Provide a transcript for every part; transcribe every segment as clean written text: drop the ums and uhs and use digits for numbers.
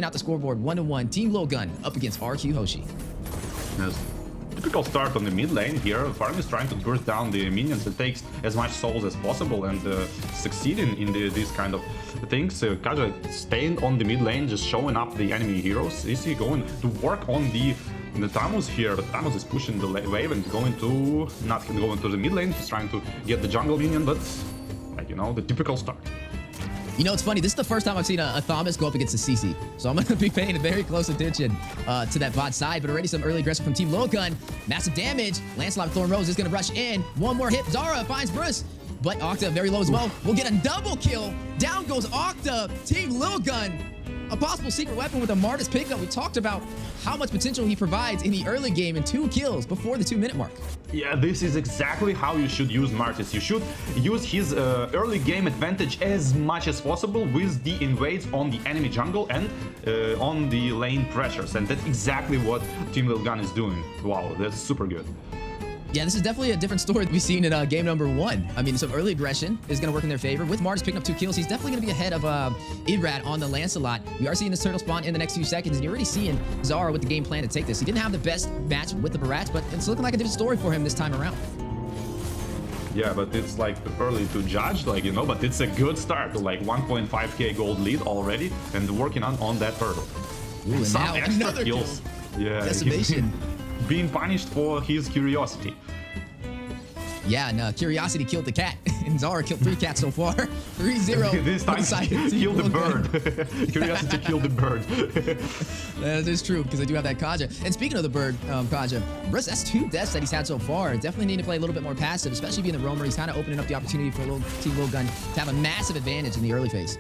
out the scoreboard 1-1. Team Lilgun up against RQ Hoshi. Yes. Typical start on the mid lane here. Farm is trying to burst down the minions and takes as much souls as possible and succeeding in these kind of things. Kaja staying on the mid lane, just showing up the enemy heroes. Is he going to work on the Tamus here? But Tamus is pushing the wave and not going to the mid lane. He's trying to get the jungle minion, but like, you know, the typical start. You know, it's funny. This is the first time I've seen a Thomas go up against a CC. So I'm going to be paying very close attention to that bot side. But already some early aggression from Team Lilgun. Massive damage. Lancelot Thorn Rose is going to rush in. One more hit. Zara finds Bruce. But Octa very low as well. We'll get a double kill. Down goes Octa. Team Lilgun. A possible secret weapon with a Martis pickup. We talked about how much potential he provides in the early game and 2 kills before the 2-minute mark. Yeah, this is exactly how you should use Martis. You should use his early game advantage as much as possible with the invades on the enemy jungle and on the lane pressures. And that's exactly what Team Lilgun is doing. Wow, that's super good. Yeah, this is definitely a different story that we've seen in game number 1. I mean, some early aggression is going to work in their favor. With Martis picking up 2 kills, he's definitely going to be ahead of Idrad on the Lancelot. We are seeing this turtle spawn in the next few seconds, and you're already seeing Zara with the game plan to take this. He didn't have the best match with the Barats, but it's looking like a different story for him this time around. Yeah, but it's like early to judge, like, you know, but it's a good start. Like 1.5k gold lead already and working on that turtle. Ooh, and some now extra another kills. Kill. Yeah, Decimation. Being punished for his curiosity. Yeah, and Curiosity killed the cat. And Zara killed 3 cats so far. 3-0. This time killed the bird. Curiosity killed the bird. That is true, because I do have that Kaja. And speaking of the bird, Kaja, Bruce, that's 2 deaths that he's had so far. Definitely need to play a little bit more passive, especially being the roamer. He's kind of opening up the opportunity for Team Lilgun to have a massive advantage in the early phase.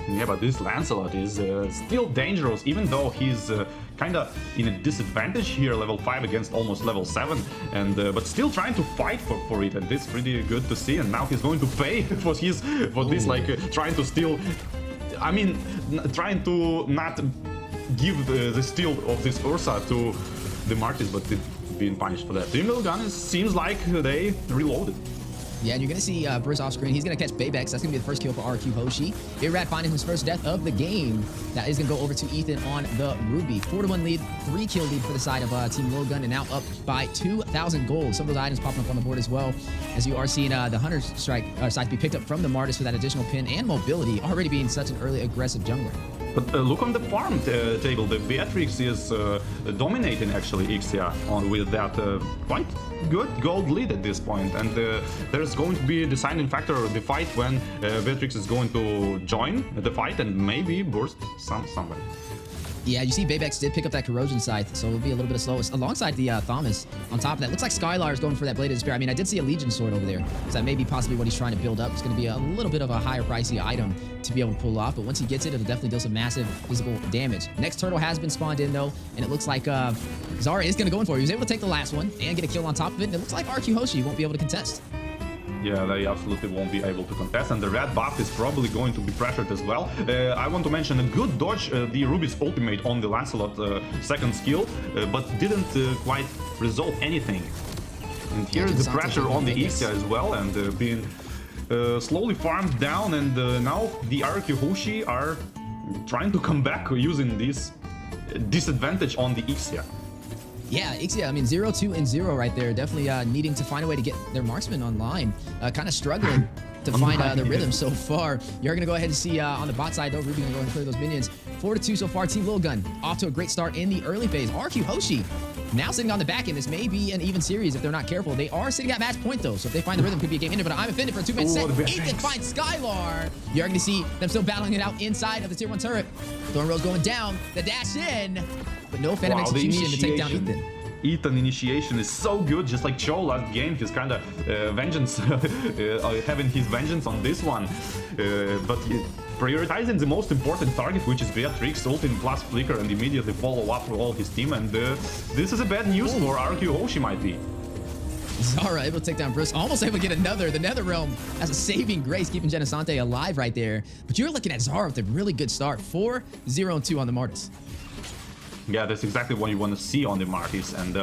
Yeah, but this Lancelot is still dangerous, even though he's kind of in a disadvantage here, level 5 against almost level 7, and but still trying to fight for it, and it's pretty good to see. And now he's going to pay for this, like trying to steal. I mean, trying to not give the steal of this Ursa to the Martis, but being punished for that. Team Lilgun seems like they reloaded. Yeah, and you're going to see Bruce off screen. He's going to catch Baybex. That's going to be the first kill for RQ Hoshi. Irad finding his first death of the game. That is going to go over to Ethan on the Ruby. 4-1 lead, 3 kill lead for the side of Team Lilgun, and now up by 2,000 gold. Some of those items popping up on the board as well, as you are seeing the Hunter Strike side be picked up from the Martis for that additional pin and mobility, already being such an early aggressive jungler. But look on the farm table. The Beatrix is dominating actually Ixia with that quite good gold lead at this point, and there's going to be a deciding factor of the fight when Beatrix is going to join the fight and maybe burst somebody. Yeah, you see Baybex did pick up that Corrosion Scythe, so it'll be a little bit of slow alongside the Thomas on top of that. Looks like Skylar is going for that Blade of Despair. I mean, I did see a Legion Sword over there, so that may be possibly what he's trying to build up. It's going to be a little bit of a higher pricey item to be able to pull off, but once he gets it, it'll definitely deal some massive physical damage. Next turtle has been spawned in, though, and it looks like Zara is going to go in for it. He was able to take the last one and get a kill on top of it, and it looks like RQ Hoshi won't be able to contest. Yeah, they absolutely won't be able to contest, and the red buff is probably going to be pressured as well. I want to mention a good dodge, the Ruby's ultimate on the Lancelot second skill, but didn't quite resolve anything. And here is the pressure on the Ixia as well, and being slowly farmed down, and now the RQ Hoshi are trying to come back using this disadvantage on the Ixia. Yeah, Ixia, I mean, 0, 2, and 0 right there. Definitely needing to find a way to get their marksman online. Kind of struggling to find the rhythm so far. You're going to go ahead and see on the bot side, though, Ruby going to go and clear those minions. 4-2 so far, Team Lilgun off to a great start in the early phase. RQ Hoshi now sitting on the back end. This may be an even series if they're not careful. They are sitting at match point, though, so if they find the rhythm, could be a game ended. But I'm offended for a 2-minute set. Ethan finds Skylar. You're going to see them still battling it out inside of the tier 1 turret. Thorn Rose going down. The dash in. But no Phantom Execution to take down Ethan. Ethan initiation is so good, just like Cho last game. He's kind of vengeance, having his vengeance on this one. But prioritizing the most important target, which is Beatrix, ult in plus flicker and immediately follow up with all his team. And this is a bad news for RQ Hoshi might be. Zara able to take down Bruce, almost able to get another. The Netherrealm as a saving grace, keeping Genesante alive right there. But you're looking at Zara with a really good start. 4-0-2 on the Martis. Yeah, that's exactly what you want to see on the Martis. And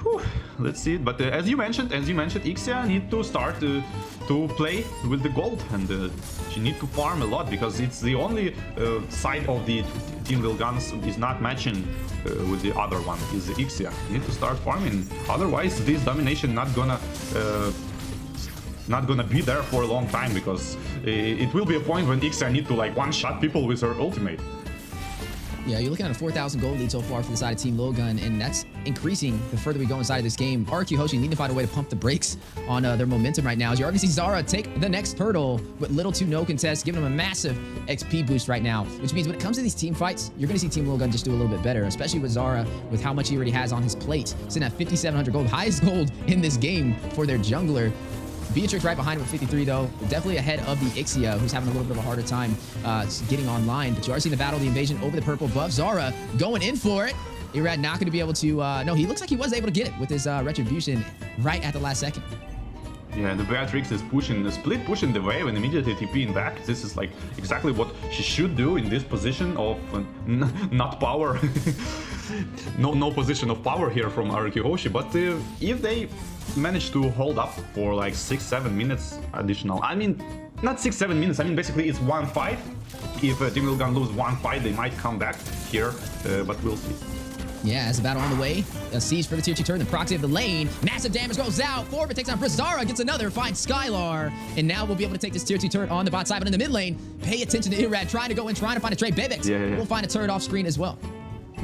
whew, let's see it. But as you mentioned, Ixia need to start to play with the gold, and she need to farm a lot because it's the only side of the Team Lilgun is not matching with the other one, is the Ixia. You need to start farming, otherwise this domination not gonna be there for a long time, because it will be a point when Ixia need to like one-shot people with her ultimate. Yeah, you're looking at a 4,000 gold lead so far for the side of Team Lilgun, and that's increasing the further we go inside of this game. RQ Hoshi need to find a way to pump the brakes on their momentum right now. As you already see Zara take the next hurdle with little to no contest, giving them a massive XP boost right now, which means when it comes to these team fights, you're going to see Team Lilgun just do a little bit better, especially with Zara, with how much he already has on his plate. Sitting at 5,700 gold, highest gold in this game for their jungler. Beatrix right behind with 53 though, definitely ahead of the Ixia, who's having a little bit of a harder time getting online. But you are seeing the battle, the invasion over the purple buff. Zara going in for it. Irad not going to be able to, no, he looks like he was able to get it with his retribution right at the last second. Yeah, the Beatrix is pushing, split pushing the wave and immediately TPing back. This is like exactly what she should do in this position of not power. no position of power here from RQ Hoshi, but if they manage to hold up for like 6-7 minutes additional, I mean, not 6-7 minutes, I mean basically it's one fight. If Team Lilgun lose one fight, they might come back here, but we'll see. Yeah, as the battle on the way, a siege for the tier 2 turn, the proxy of the lane, massive damage goes out, Forward takes on Zara, gets another, finds Skylar, and now we'll be able to take this tier 2 turret on the bot side, but in the mid lane, pay attention to Irad, trying to go in, trying to find a trade. Bebex will find a turret off screen as well.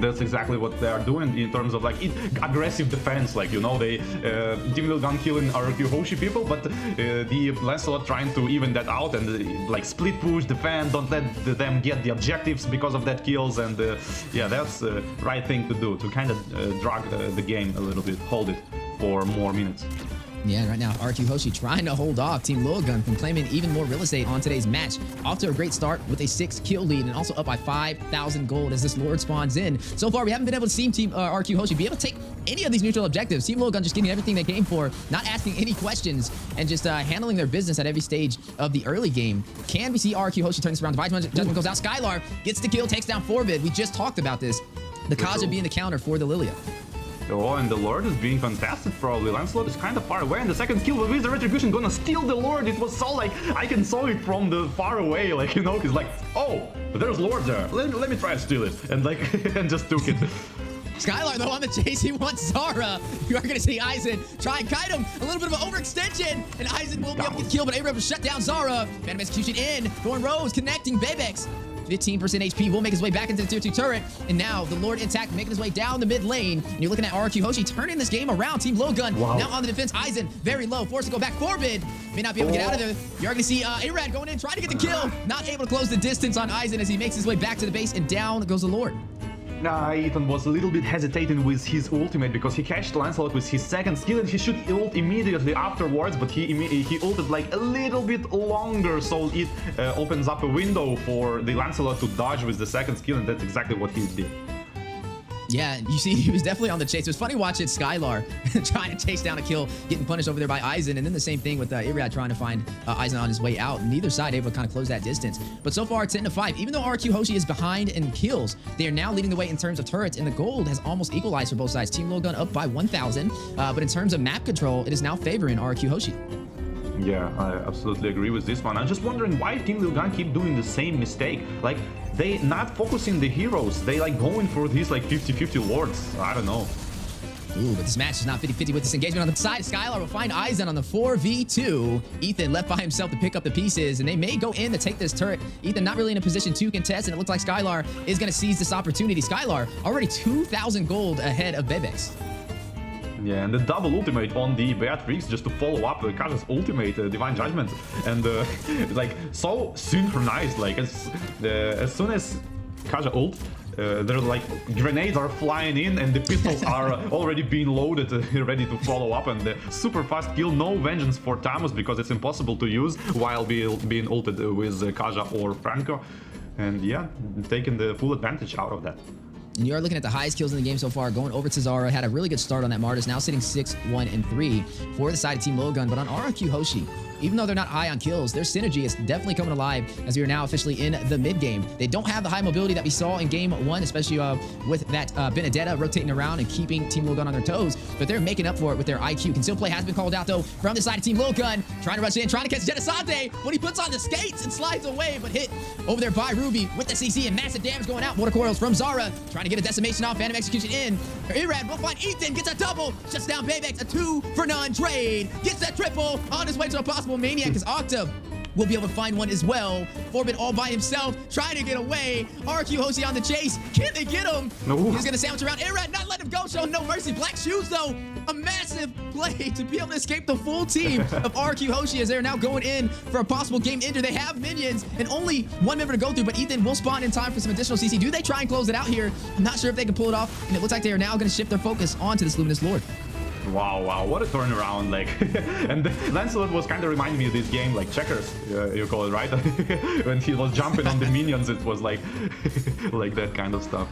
That's exactly what they are doing in terms of like aggressive defense, like, you know, they Team Lilgun killing RQ Hoshi people, but the Lancelot trying to even that out and like split push, defend, don't let them get the objectives because of that kills, and yeah, that's the right thing to do, to kind of drag the game a little bit, hold it for more minutes. Yeah, right now, RQ Hoshi trying to hold off Team Lilgun from claiming even more real estate on today's match. Off to a great start with a 6-kill lead and also up by 5,000 gold as this Lord spawns in. So far, we haven't been able to see Team RQ Hoshi be able to take any of these neutral objectives. Team Lilgun just getting everything they came for, not asking any questions, and just handling their business at every stage of the early game. Can we see RQ Hoshi turn this around? Divine Judgment goes out. Skylar gets the kill, takes down Forvid. We just talked about this. The Kaja being the counter for the Lilia. Oh, and the Lord is being contested probably. Lancelot is kind of far away, and the second skill with the Retribution gonna steal the Lord. It was so like, I can saw it from the far away, like, you know, he's like, oh, but there's Lord there. Let me try to steal it. And like, and just took it. Skylar, though, on the chase, he wants Zara. You are going to see Aizen try and kite him. A little bit of an overextension, and Aizen will be able to get killed, but Abraham will shut down Zara. Phantom Execution in. Thorn Rose connecting Bebex. 15% HP will make his way back into the tier 2 turret, and now the Lord intact making his way down the mid lane. And you're looking at RQ Hoshi turning this game around. Team Lilgun now on the defense. Aizen very low, forced to go back. Forbid may not be able to get out of there. You're going to see Irad going in, trying to get the kill. Not able to close the distance on Aizen as he makes his way back to the base, and down goes the Lord. Ethan was a little bit hesitating with his ultimate because he catched Lancelot with his second skill and he should ult immediately afterwards, but he ulted like a little bit longer, so it opens up a window for the Lancelot to dodge with the second skill, and that's exactly what he did. Yeah, you see, he was definitely on the chase. It was funny watching Skylar trying to chase down a kill, getting punished over there by Aizen, and then the same thing with Iriad trying to find Aizen on his way out. Neither side able to kind of close that distance. But so far, 10-5. Even though RQ Hoshi is behind in kills, they are now leading the way in terms of turrets, and the gold has almost equalized for both sides. Team Lilgun up by 1,000, but in terms of map control, it is now favoring RQ Hoshi. Yeah, I absolutely agree with this one. I'm just wondering why Team Lilgun keep doing the same mistake. Like, they not focusing the heroes. They like going for these like 50-50 lords. I don't know. Ooh, but this match is not 50-50 with this engagement on the side. Skylar will find Aizen on the 4v2. Ethan left by himself to pick up the pieces, and they may go in to take this turret. Ethan not really in a position to contest, and it looks like Skylar is going to seize this opportunity. Skylar already 2,000 gold ahead of Bebex. Yeah, and the double ultimate on the Beatrix just to follow up Kaja's ultimate, Divine Judgment, and like so synchronized. Like as soon as Kaja ult, there's like grenades are flying in, and the pistols are already being loaded, ready to follow up, and the super fast kill. No vengeance for Tamus because it's impossible to use while being ulted with Kaja or Franco, and yeah, taking the full advantage out of that. And you are looking at the highest kills in the game so far, going over to Zara. Had a really good start on that Martis, now sitting 6-1-3 for the side of Team Lilgun. But on RQ Hoshi, even though they're not high on kills, their synergy is definitely coming alive as we are now officially in the mid game. They don't have the high mobility that we saw in game 1, especially with that Benedetta rotating around and keeping Team Lilgun on their toes, but they're making up for it with their IQ. Conceal play has been called out though from the side of Team Lilgun, trying to rush in, trying to catch Genesante, but he puts on the skates and slides away, but hit over there by Ruby with the CC and massive damage going out. Mortar coils from Zara, trying to get a decimation off, Phantom Execution in. Irad will find Ethan, gets a double, shuts down Baybex, a 2-for-none trade, gets that triple on his way to a possible Maniac as Octa will be able to find one as well. Forbid all by himself, trying to get away. RQ Hoshi on the chase. Can they get him? No. He's going to sandwich around Irad, not let him go, showing no mercy. Black Shoes, though, a massive play to be able to escape the full team of RQ Hoshi as they're now going in for a possible game ender. They have minions and only one member to go through, but Ethan will spawn in time for some additional CC. Do they try and close it out here? I'm not sure if they can pull it off, and it looks like they are now going to shift their focus onto this Luminous Lord. Wow, what a turnaround, like. And Lancelot was kind of reminding me of this game, like Checkers, you call it, right? When he was jumping on the minions, it was like like that kind of stuff.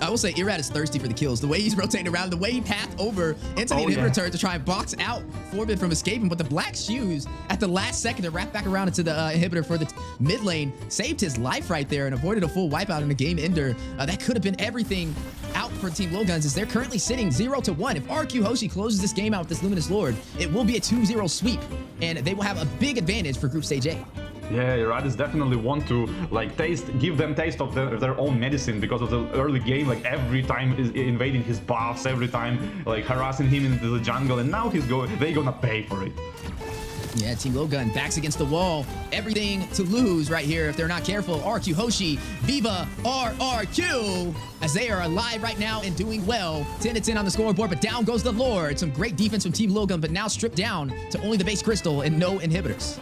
I will say Irad is thirsty for the kills. The way he's rotating around, the way he pathed over into the inhibitor turret to try and box out Forbid from escaping, but the Black Shoes at the last second to wrap back around into the inhibitor for the mid lane saved his life right there and avoided a full wipeout in a game ender. That could have been everything out for Team Lilguns as they're currently sitting 0-1. If RQ Hoshi closes this game out with this Luminous Lord, it will be a 2-0 sweep, and they will have a big advantage for Group Stage A. Yeah, Radis definitely want to like give them taste of their own medicine because of the early game. Like every time is invading his buffs, every time like harassing him into the jungle, and now they gonna pay for it. Yeah, Team Lilgun backs against the wall. Everything to lose right here if they're not careful. RQ Hoshi, Viva RRQ, as they are alive right now and doing well. 10-10 on the scoreboard, but down goes the Lord. Some great defense from Team Lilgun, but now stripped down to only the base crystal and no inhibitors.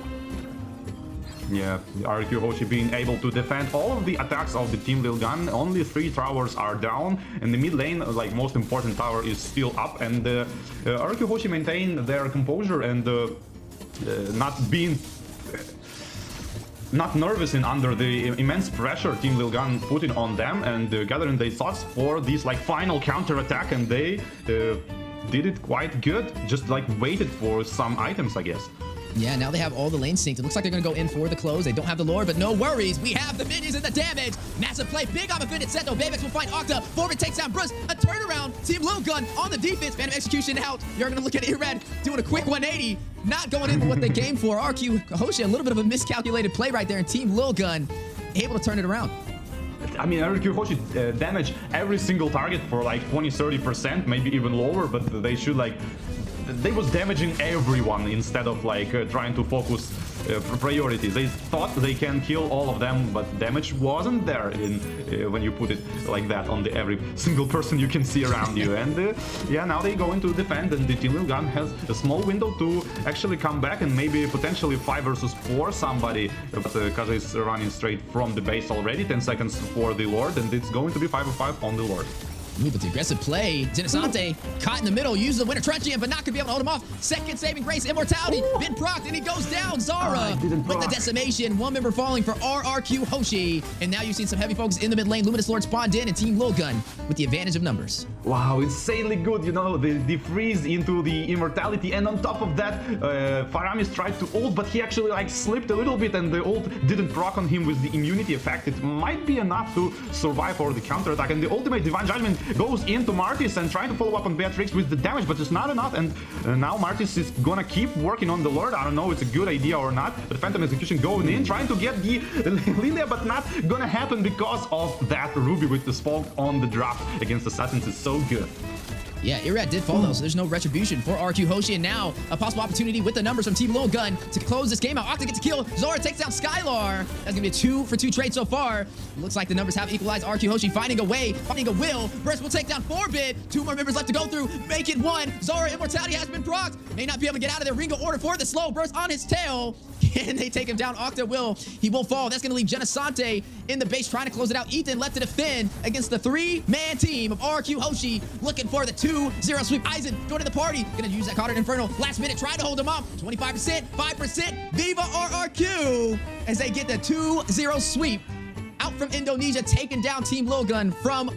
Yeah, RQ Hoshi being able to defend all of the attacks of the Team Lilgun. Only 3 towers are down, and the mid lane, like most important tower, is still up. And RQ Hoshi maintain their composure and not nervous and under the immense pressure Team Lilgun putting on them, and gathering their thoughts for this like final counter attack, and they did it quite good. Just like waited for some items, I guess. Yeah, now they have all the lanes synced. It looks like they're going to go in for the close. They don't have the Lord, but no worries. We have the minions and the damage. Massive play. Big on offended set, though. Baybex will find Octa. Forbid takes down Bruce. A turnaround. Team Lilgun on the defense. Phantom Execution out. You're going to look at Irad doing a quick 180. Not going in for what they came for. RQ Hoshi, a little bit of a miscalculated play right there. And Team Lilgun able to turn it around. I mean, RQ Hoshi damage every single target for like 20-30%, maybe even lower, but they should like... They was damaging everyone instead of like trying to focus priorities. They thought they can kill all of them, but damage wasn't there when you put it like that on every single person you can see around you. And yeah, now they go into defend, and the Team Lilgun has a small window to actually come back and maybe potentially 5 versus 4 somebody, but Kaza is running straight from the base already. 10 seconds for the Lord, and it's going to be 5-5 on the Lord. Ooh, but the aggressive play. Genesante caught in the middle, uses the Winter Truncheon, but not going to be able to hold him off. Second saving grace, immortality, been procced, and he goes down. Zara with the decimation. One member falling for RRQ Hoshi. And now you've seen some heavy focus in the mid lane. Luminous Lord spawned in, and Team Lilgun with the advantage of numbers. Wow, insanely good, you know, the freeze into the immortality, and on top of that, Faramis tried to ult, but he actually like slipped a little bit, and the ult didn't proc on him with the immunity effect. It might be enough to survive for the counter attack, and the ultimate Divine Judgment goes into Martis and trying to follow up on Beatrix with the damage, but it's not enough. And now Martis is gonna keep working on the Lord. I don't know if it's a good idea or not, but Phantom Execution going in, trying to get the Lilia, but not gonna happen because of that Ruby with the smoke on the drop against Assassins is so good. Yeah, Irad did fall though, so there's no retribution for RQ Hoshi, and now a possible opportunity with the numbers from Team Lilgun to close this game out. Octa gets a kill. Zora takes down Skylar. That's gonna be a 2-for-2 trade so far. Looks like the numbers have equalized. RQ Hoshi finding a way, finding a will. Burst will take down Forbid. 2 more members left to go through. Make it 1. Zora immortality has been procced. May not be able to get out of there. Ringo order for the slow burst on his tail. Can they take him down? Octa will. He will fall. That's gonna leave Genesante in the base trying to close it out. Ethan left to defend against the 3-man team of RQ Hoshi, looking for the 2-0 sweep. Eisen going to the party. Gonna use that Cautered Inferno. Last minute, trying to hold him off. 25%, 5%. Viva RRQ as they get the 2-0 sweep out from Indonesia, taking down Team Lilgun from